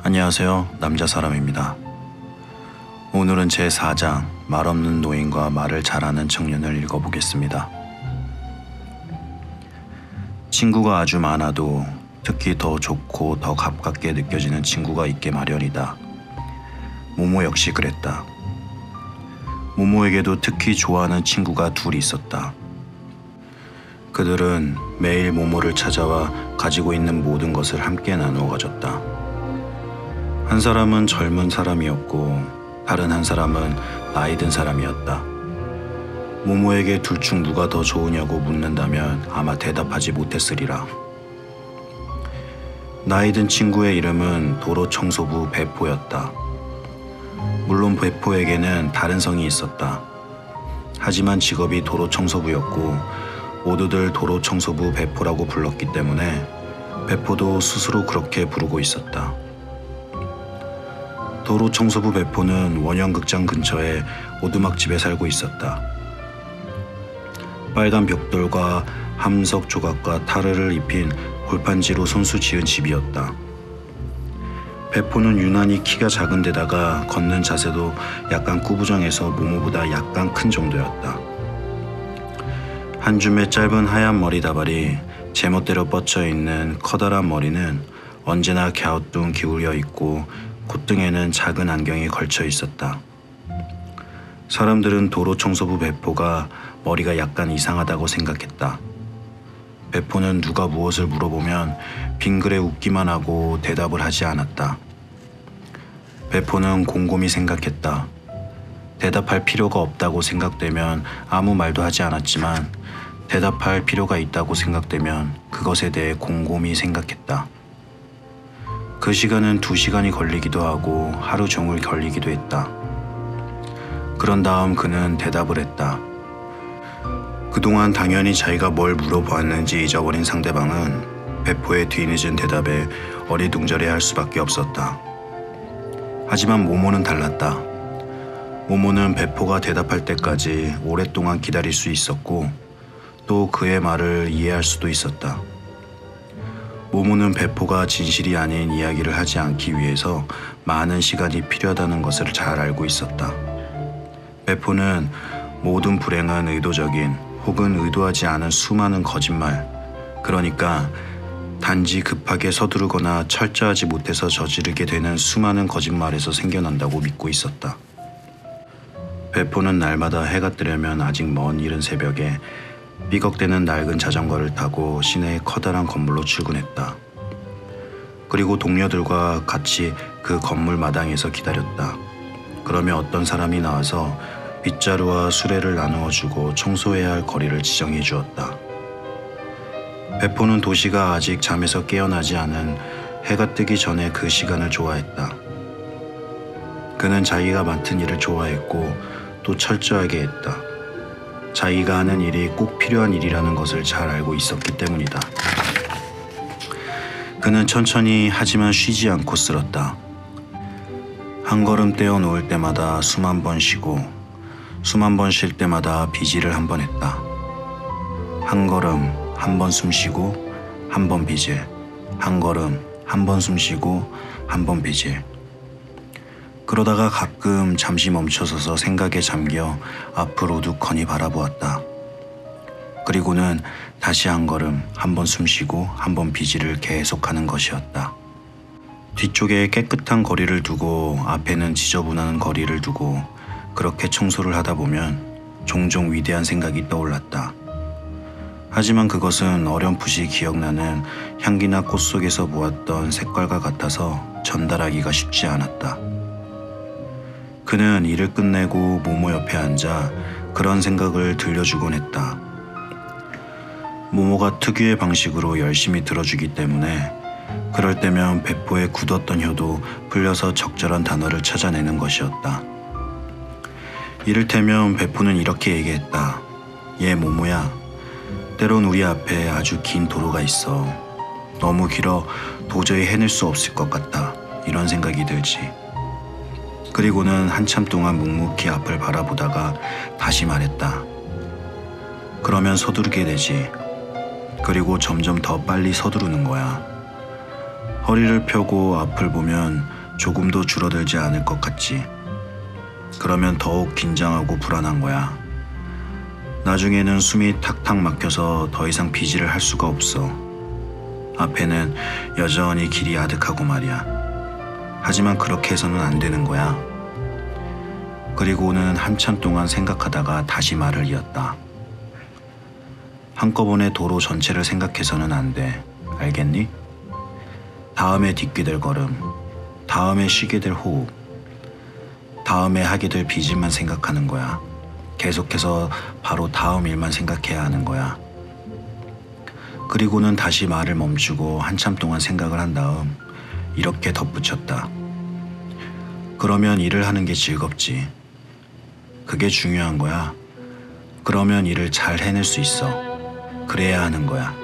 안녕하세요. 남자사람입니다. 오늘은 제4장 말없는 노인과 말을 잘하는 청년을 읽어보겠습니다. 친구가 아주 많아도 특히 더 좋고 더 가깝게 느껴지는 친구가 있게 마련이다. 모모 역시 그랬다. 모모에게도 특히 좋아하는 친구가 둘이 있었다. 그들은 매일 모모를 찾아와 가지고 있는 모든 것을 함께 나누어 가졌다. 한 사람은 젊은 사람이었고 다른 한 사람은 나이 든 사람이었다. 모모에게 둘 중 누가 더 좋으냐고 묻는다면 아마 대답하지 못했으리라. 나이 든 친구의 이름은 도로청소부 배포였다. 물론 배포에게는 다른 성이 있었다. 하지만 직업이 도로청소부였고 모두들 도로청소부 배포라고 불렀기 때문에 배포도 스스로 그렇게 부르고 있었다. 도로청소부 배포는 원형극장 근처에 오두막집에 살고 있었다. 빨간 벽돌과 함석 조각과 타르를 입힌 골판지로 손수 지은 집이었다. 배포는 유난히 키가 작은 데다가 걷는 자세도 약간 꾸부정해서 모모보다 약간 큰 정도였다. 한 줌의 짧은 하얀 머리다발이 제멋대로 뻗쳐 있는 커다란 머리는 언제나 갸우뚱 기울여 있고 콧등에는 작은 안경이 걸쳐 있었다. 사람들은 도로청소부 배포가 머리가 약간 이상하다고 생각했다. 배포는 누가 무엇을 물어보면 빙그레 웃기만 하고 대답을 하지 않았다. 배포는 곰곰이 생각했다. 대답할 필요가 없다고 생각되면 아무 말도 하지 않았지만 대답할 필요가 있다고 생각되면 그것에 대해 곰곰이 생각했다. 그 시간은 2시간이 걸리기도 하고 하루 종일 걸리기도 했다. 그런 다음 그는 대답을 했다. 그동안 당연히 자기가 뭘 물어보았는지 잊어버린 상대방은 배포의 뒤늦은 대답에 어리둥절해할 수밖에 없었다. 하지만 모모는 달랐다. 모모는 배포가 대답할 때까지 오랫동안 기다릴 수 있었고 또 그의 말을 이해할 수도 있었다. 모모는 배포가 진실이 아닌 이야기를 하지 않기 위해서 많은 시간이 필요하다는 것을 잘 알고 있었다. 배포는 모든 불행은 의도적인 혹은 의도하지 않은 수많은 거짓말, 그러니까 단지 급하게 서두르거나 철저하지 못해서 저지르게 되는 수많은 거짓말에서 생겨난다고 믿고 있었다. 배포는 날마다 해가 뜨려면 아직 먼 이른 새벽에 삐걱대는 낡은 자전거를 타고 시내의 커다란 건물로 출근했다. 그리고 동료들과 같이 그 건물 마당에서 기다렸다. 그러면 어떤 사람이 나와서 빗자루와 수레를 나누어 주고 청소해야 할 거리를 지정해 주었다. 배포는 도시가 아직 잠에서 깨어나지 않은 해가 뜨기 전에 그 시간을 좋아했다. 그는 자기가 맡은 일을 좋아했고 또 철저하게 했다. 자기가 하는 일이 꼭 필요한 일이라는 것을 잘 알고 있었기 때문이다. 그는 천천히 하지만 쉬지 않고 쓸었다. 한 걸음 떼어 놓을 때마다 숨 한 번 쉬고 숨 한 번 쉴 때마다 비질을 한 번 했다. 한 걸음 한 번 숨 쉬고 한 번 비질, 한 걸음 한 번 숨 쉬고 한 번 비질. 그러다가 가끔 잠시 멈춰서서 생각에 잠겨 앞을 우두커니 바라보았다. 그리고는 다시 한 걸음 한 번 숨 쉬고 한 번 비질을 계속하는 것이었다. 뒤쪽에 깨끗한 거리를 두고 앞에는 지저분한 거리를 두고 그렇게 청소를 하다 보면 종종 위대한 생각이 떠올랐다. 하지만 그것은 어렴풋이 기억나는 향기나 꽃 속에서 모았던 색깔과 같아서 전달하기가 쉽지 않았다. 그는 일을 끝내고 모모 옆에 앉아 그런 생각을 들려주곤 했다. 모모가 특유의 방식으로 열심히 들어주기 때문에 그럴 때면 배포의 굳었던 혀도 풀려서 적절한 단어를 찾아내는 것이었다. 이를테면 배포는 이렇게 얘기했다. 얘 모모야, 때론 우리 앞에 아주 긴 도로가 있어. 너무 길어 도저히 해낼 수 없을 것 같다. 이런 생각이 들지. 그리고는 한참 동안 묵묵히 앞을 바라보다가 다시 말했다. 그러면 서두르게 되지. 그리고 점점 더 빨리 서두르는 거야. 허리를 펴고 앞을 보면 조금도 줄어들지 않을 것 같지. 그러면 더욱 긴장하고 불안한 거야. 나중에는 숨이 탁탁 막혀서 더 이상 비질을 할 수가 없어. 앞에는 여전히 길이 아득하고 말이야. 하지만 그렇게 해서는 안 되는 거야. 그리고는 한참 동안 생각하다가 다시 말을 이었다. 한꺼번에 도로 전체를 생각해서는 안 돼. 알겠니? 다음에 딛게 될 걸음, 다음에 쉬게 될 호흡, 다음에 하게 될 비질만 생각하는 거야. 계속해서 바로 다음 일만 생각해야 하는 거야. 그리고는 다시 말을 멈추고 한참 동안 생각을 한 다음 이렇게 덧붙였다. 그러면 일을 하는 게 즐겁지. 그게 중요한 거야. 그러면 일을 잘 해낼 수 있어. 그래야 하는 거야.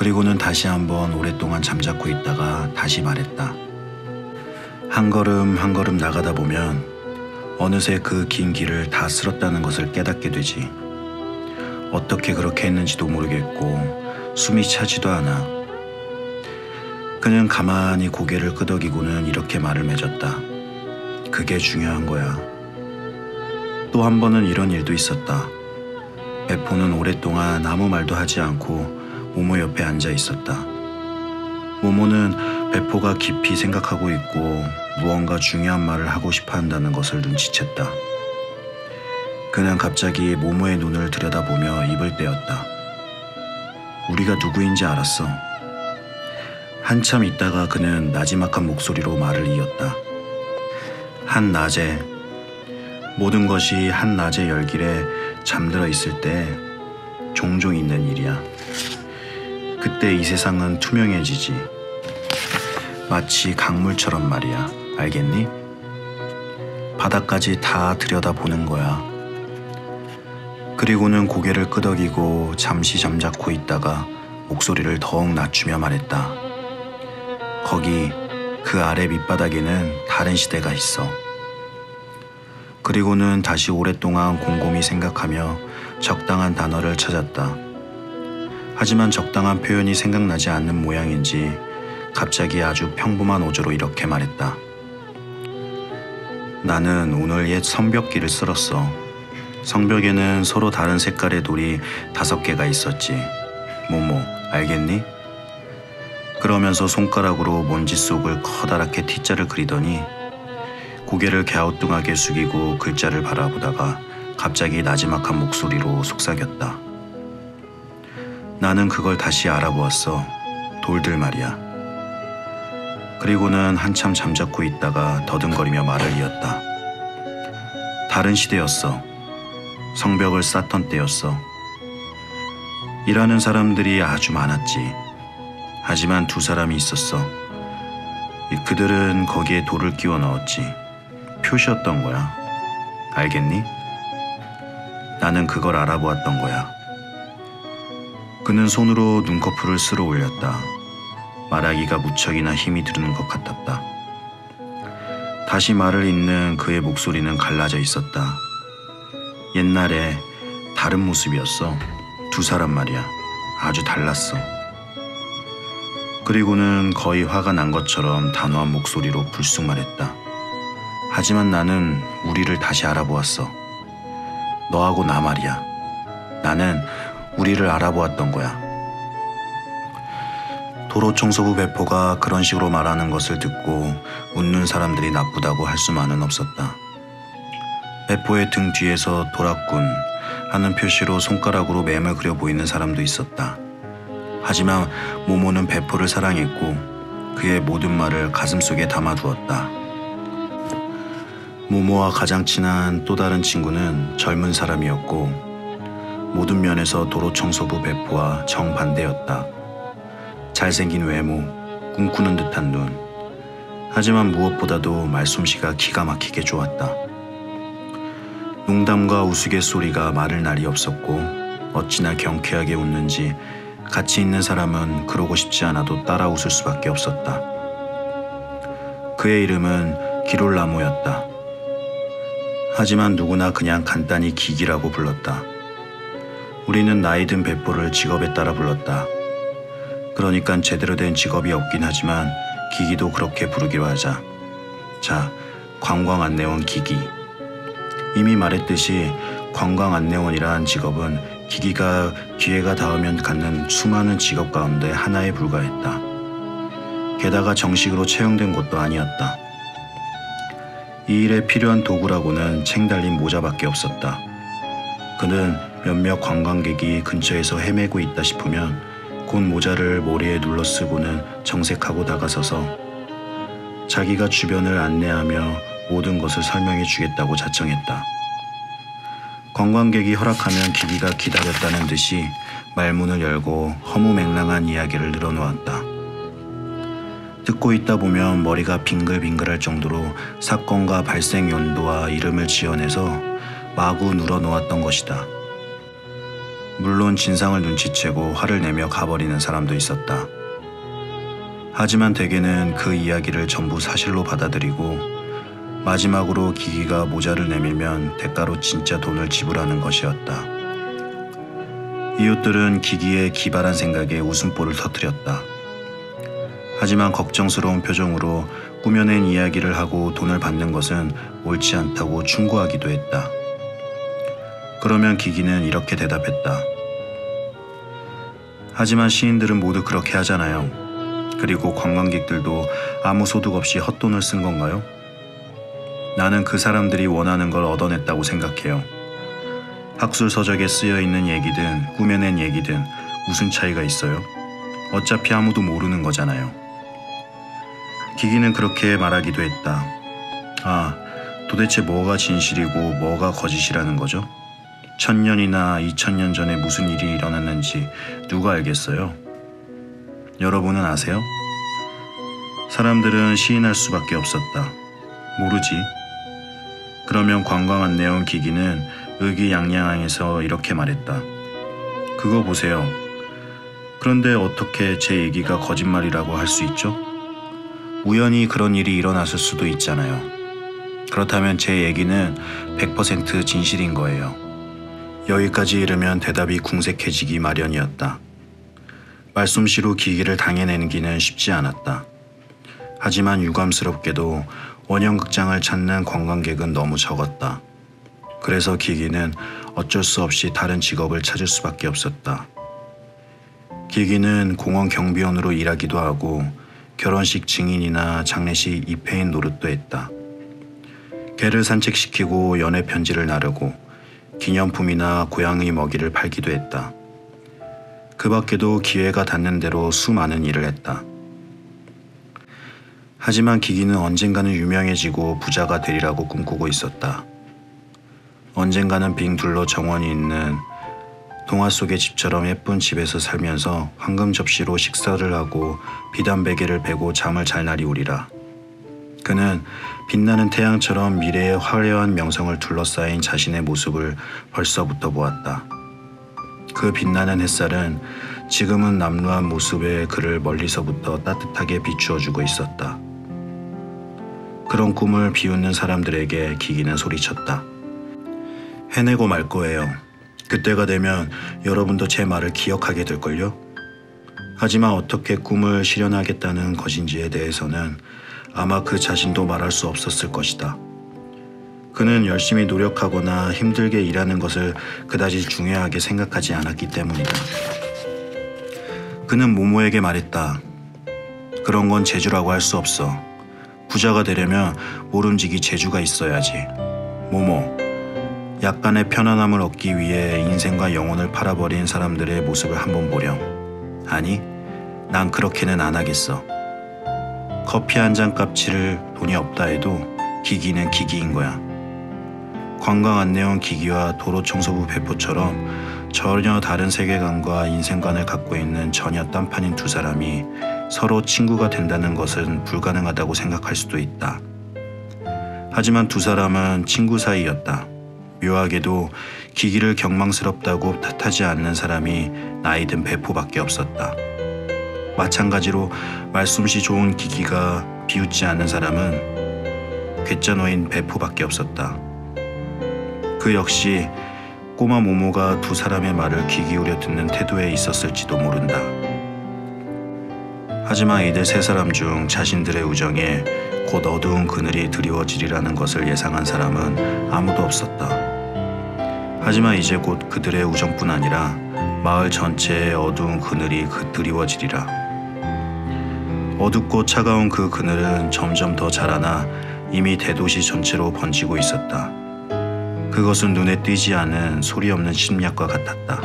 그리고는 다시 한번 오랫동안 잠자코 있다가 다시 말했다. 한 걸음 한 걸음 나가다 보면 어느새 그 긴 길을 다 쓸었다는 것을 깨닫게 되지. 어떻게 그렇게 했는지도 모르겠고 숨이 차지도 않아. 그는 가만히 고개를 끄덕이고는 이렇게 말을 맺었다. 그게 중요한 거야. 또 한 번은 이런 일도 있었다. 배포는 오랫동안 아무 말도 하지 않고 모모 옆에 앉아 있었다. 모모는 배포가 깊이 생각하고 있고 무언가 중요한 말을 하고 싶어 한다는 것을 눈치챘다. 그는 갑자기 모모의 눈을 들여다보며 입을 떼었다. 우리가 누구인지 알았어. 한참 있다가 그는 나지막한 목소리로 말을 이었다. 한낮에, 모든 것이 한낮의 열길에 잠들어 있을 때 종종 있는 일이야. 그때 이 세상은 투명해지지. 마치 강물처럼 말이야. 알겠니? 바닥까지 다 들여다보는 거야. 그리고는 고개를 끄덕이고 잠시 잠자코 있다가 목소리를 더욱 낮추며 말했다. 거기 그 아래 밑바닥에는 다른 시대가 있어. 그리고는 다시 오랫동안 곰곰이 생각하며 적당한 단어를 찾았다. 하지만 적당한 표현이 생각나지 않는 모양인지 갑자기 아주 평범한 어조로 이렇게 말했다. 나는 오늘 옛 성벽기를 쓸었어. 성벽에는 서로 다른 색깔의 돌이 5개가 있었지. 모모, 알겠니? 그러면서 손가락으로 먼지 속을 커다랗게 T자를 그리더니 고개를 갸우뚱하게 숙이고 글자를 바라보다가 갑자기 나지막한 목소리로 속삭였다. 나는 그걸 다시 알아보았어. 돌들 말이야. 그리고는 한참 잠자코 있다가 더듬거리며 말을 이었다. 다른 시대였어. 성벽을 쌓던 때였어. 일하는 사람들이 아주 많았지. 하지만 2사람이 있었어. 그들은 거기에 돌을 끼워 넣었지. 표시였던 거야. 알겠니? 나는 그걸 알아보았던 거야. 그는 손으로 눈꺼풀을 쓸어 올렸다. 말하기가 무척이나 힘이 드는 것 같았다. 다시 말을 잇는 그의 목소리는 갈라져 있었다. 옛날에 다른 모습이었어. 2사람 말이야. 아주 달랐어. 그리고는 거의 화가 난 것처럼 단호한 목소리로 불쑥 말했다. 하지만 나는 우리를 다시 알아보았어. 너하고 나 말이야. 나는 우리를 알아보았던 거야. 도로청소부 배포가 그런 식으로 말하는 것을 듣고 웃는 사람들이 나쁘다고 할 수만은 없었다. 배포의 등 뒤에서 도락군 하는 표시로 손가락으로 맴을 그려 보이는 사람도 있었다. 하지만 모모는 배포를 사랑했고 그의 모든 말을 가슴속에 담아두었다. 모모와 가장 친한 또 다른 친구는 젊은 사람이었고 모든 면에서 도로청소부 배포와 정반대였다. 잘생긴 외모, 꿈꾸는 듯한 눈. 하지만 무엇보다도 말솜씨가 기가 막히게 좋았다. 농담과 우스갯소리가 마를 날이 없었고 어찌나 경쾌하게 웃는지 같이 있는 사람은 그러고 싶지 않아도 따라 웃을 수밖에 없었다. 그의 이름은 기롤라모였다. 하지만 누구나 그냥 간단히 기기라고 불렀다. 우리는 나이 든 배포를 직업에 따라 불렀다. 그러니까 제대로 된 직업이 없긴 하지만 기기도 그렇게 부르기로 하자. 자, 관광안내원 기기. 이미 말했듯이 관광안내원이란 직업은 기기가 기회가 닿으면 갖는 수많은 직업 가운데 하나에 불과했다. 게다가 정식으로 채용된 곳도 아니었다. 이 일에 필요한 도구라고는 책 달린 모자밖에 없었다. 그는 몇몇 관광객이 근처에서 헤매고 있다 싶으면 곧 모자를 머리에 눌러 쓰고는 정색하고 다가서서 자기가 주변을 안내하며 모든 것을 설명해 주겠다고 자청했다. 관광객이 허락하면 기기가 기다렸다는 듯이 말문을 열고 허무맹랑한 이야기를 늘어놓았다. 듣고 있다 보면 머리가 빙글빙글할 정도로 사건과 발생 연도와 이름을 지어내서 마구 늘어놓았던 것이다. 물론 진상을 눈치채고 화를 내며 가버리는 사람도 있었다. 하지만 대개는 그 이야기를 전부 사실로 받아들이고 마지막으로 기기가 모자를 내밀면 대가로 진짜 돈을 지불하는 것이었다. 이웃들은 기기의 기발한 생각에 웃음보를 터뜨렸다. 하지만 걱정스러운 표정으로 꾸며낸 이야기를 하고 돈을 받는 것은 옳지 않다고 충고하기도 했다. 그러면 기기는 이렇게 대답했다. 하지만 시인들은 모두 그렇게 하잖아요. 그리고 관광객들도 아무 소득 없이 헛돈을 쓴 건가요? 나는 그 사람들이 원하는 걸 얻어냈다고 생각해요. 학술서적에 쓰여있는 얘기든 꾸며낸 얘기든 무슨 차이가 있어요? 어차피 아무도 모르는 거잖아요. 기기는 그렇게 말하기도 했다. 아, 도대체 뭐가 진실이고 뭐가 거짓이라는 거죠? 1000년이나 2000년 전에 무슨 일이 일어났는지 누가 알겠어요? 여러분은 아세요? 사람들은 시인할 수밖에 없었다. 모르지. 그러면 관광안내원 기기는 의기양양해서 이렇게 말했다. 그거 보세요. 그런데 어떻게 제 얘기가 거짓말이라고 할 수 있죠? 우연히 그런 일이 일어났을 수도 있잖아요. 그렇다면 제 얘기는 100% 진실인 거예요. 여기까지 이르면 대답이 궁색해지기 마련이었다. 말솜씨로 기기를 당해내기는 쉽지 않았다. 하지만 유감스럽게도 원형극장을 찾는 관광객은 너무 적었다. 그래서 기기는 어쩔 수 없이 다른 직업을 찾을 수밖에 없었다. 기기는 공원 경비원으로 일하기도 하고 결혼식 증인이나 장례식 입회인 노릇도 했다. 개를 산책시키고 연애 편지를 나르고 기념품이나 고양이 먹이를 팔기도 했다. 그 밖에도 기회가 닿는 대로 수많은 일을 했다. 하지만 기기는 언젠가는 유명해지고 부자가 되리라고 꿈꾸고 있었다. 언젠가는 빙 둘러 정원이 있는 동화 속의 집처럼 예쁜 집에서 살면서 황금 접시로 식사를 하고 비단 베개를 베고 잠을 잘 날이 오리라. 그는 빛나는 태양처럼 미래의 화려한 명성을 둘러싸인 자신의 모습을 벌써부터 보았다. 그 빛나는 햇살은 지금은 남루한 모습의 그를 멀리서부터 따뜻하게 비추어주고 있었다. 그런 꿈을 비웃는 사람들에게 기기는 소리쳤다. 해내고 말 거예요. 그때가 되면 여러분도 제 말을 기억하게 될걸요? 하지만 어떻게 꿈을 실현하겠다는 것인지에 대해서는 아마 그 자신도 말할 수 없었을 것이다. 그는 열심히 노력하거나 힘들게 일하는 것을 그다지 중요하게 생각하지 않았기 때문이다. 그는 모모에게 말했다. 그런 건 재주라고 할 수 없어. 부자가 되려면 모름지기 재주가 있어야지. 모모, 약간의 편안함을 얻기 위해 인생과 영혼을 팔아버린 사람들의 모습을 한번 보렴. 아니, 난 그렇게는 안 하겠어. 커피 한 잔 값치를 돈이 없다 해도 기기는 기기인 거야. 관광안내원 기기와 도로청소부 배포처럼 전혀 다른 세계관과 인생관을 갖고 있는 전혀 딴판인 두 사람이 서로 친구가 된다는 것은 불가능하다고 생각할 수도 있다. 하지만 두 사람은 친구 사이였다. 묘하게도 기기를 경망스럽다고 탓하지 않는 사람이 나이든 배포밖에 없었다. 마찬가지로 말솜씨 좋은 기기가 비웃지 않는 사람은 괴짜노인 배포밖에 없었다. 그 역시 꼬마 모모가 두 사람의 말을 귀 기울여 듣는 태도에 있었을지도 모른다. 하지만 이들 세 사람 중 자신들의 우정에 곧 어두운 그늘이 드리워지리라는 것을 예상한 사람은 아무도 없었다. 하지만 이제 곧 그들의 우정뿐 아니라 마을 전체의 어두운 그늘이 드리워지리라. 어둡고 차가운 그 그늘은 점점 더 자라나 이미 대도시 전체로 번지고 있었다. 그것은 눈에 띄지 않은 소리 없는 심리학과 같았다.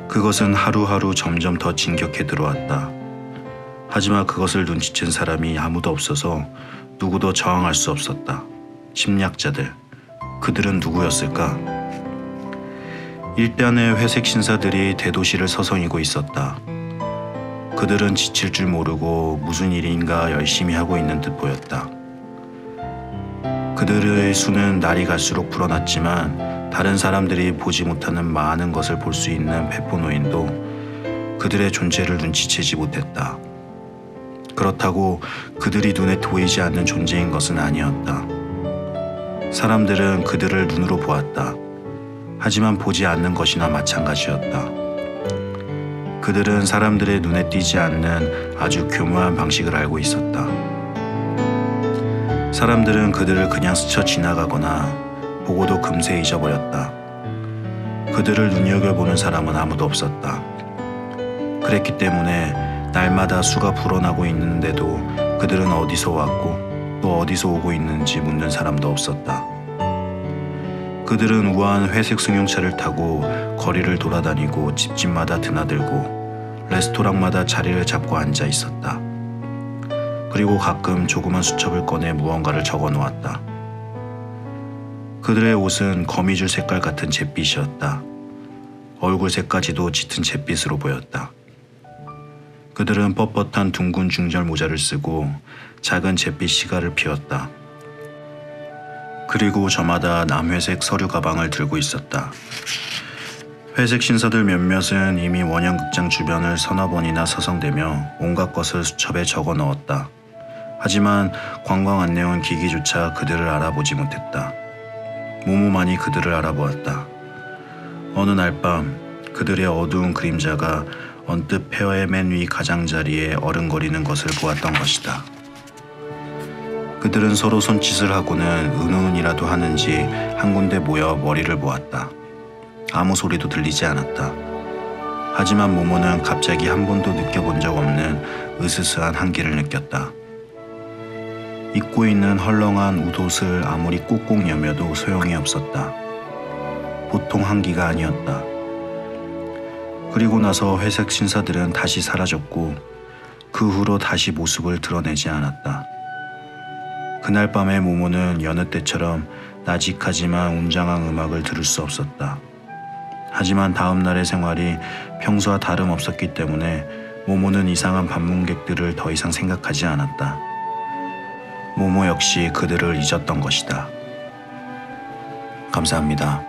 그것은 하루하루 점점 더 진격해 들어왔다. 하지만 그것을 눈치챈 사람이 아무도 없어서 누구도 저항할 수 없었다. 심리학자들, 그들은 누구였을까? 일단의 회색 신사들이 대도시를 서성이고 있었다. 그들은 지칠 줄 모르고 무슨 일인가 열심히 하고 있는 듯 보였다. 그들의 수는 날이 갈수록 불어났지만 다른 사람들이 보지 못하는 많은 것을 볼 수 있는 백보노인도 그들의 존재를 눈치채지 못했다. 그렇다고 그들이 눈에 보이지 않는 존재인 것은 아니었다. 사람들은 그들을 눈으로 보았다. 하지만 보지 않는 것이나 마찬가지였다. 그들은 사람들의 눈에 띄지 않는 아주 교묘한 방식을 알고 있었다. 사람들은 그들을 그냥 스쳐 지나가거나 보고도 금세 잊어버렸다. 그들을 눈여겨보는 사람은 아무도 없었다. 그랬기 때문에 날마다 수가 불어나고 있는데도 그들은 어디서 왔고 또 어디서 오고 있는지 묻는 사람도 없었다. 그들은 우아한 회색 승용차를 타고 거리를 돌아다니고 집집마다 드나들고 레스토랑마다 자리를 잡고 앉아 있었다. 그리고 가끔 조그만 수첩을 꺼내 무언가를 적어 놓았다. 그들의 옷은 거미줄 색깔 같은 잿빛이었다. 얼굴 색까지도 짙은 잿빛으로 보였다. 그들은 뻣뻣한 둥근 중절 모자를 쓰고 작은 잿빛 시가를 피웠다. 그리고 저마다 남회색 서류 가방을 들고 있었다. 회색 신사들 몇몇은 이미 원형극장 주변을 서너 번이나 서성대며 온갖 것을 수첩에 적어 넣었다. 하지만 관광 안내원 기기조차 그들을 알아보지 못했다. 모모만이 그들을 알아보았다. 어느 날 밤 그들의 어두운 그림자가 언뜻 폐허의 맨 위 가장자리에 어른거리는 것을 보았던 것이다. 그들은 서로 손짓을 하고는 은은이라도 하는지 한 군데 모여 머리를 모았다. 아무 소리도 들리지 않았다. 하지만 모모는 갑자기 한 번도 느껴본 적 없는 으스스한 한기를 느꼈다. 입고 있는 헐렁한 웃옷을 아무리 꾹꾹 여며도 소용이 없었다. 보통 한기가 아니었다. 그리고 나서 회색 신사들은 다시 사라졌고 그 후로 다시 모습을 드러내지 않았다. 그날 밤에 모모는 여느 때처럼 나직하지만 웅장한 음악을 들을 수 없었다. 하지만 다음 날의 생활이 평소와 다름없었기 때문에 모모는 이상한 방문객들을 더 이상 생각하지 않았다. 모모 역시 그들을 잊었던 것이다. 감사합니다.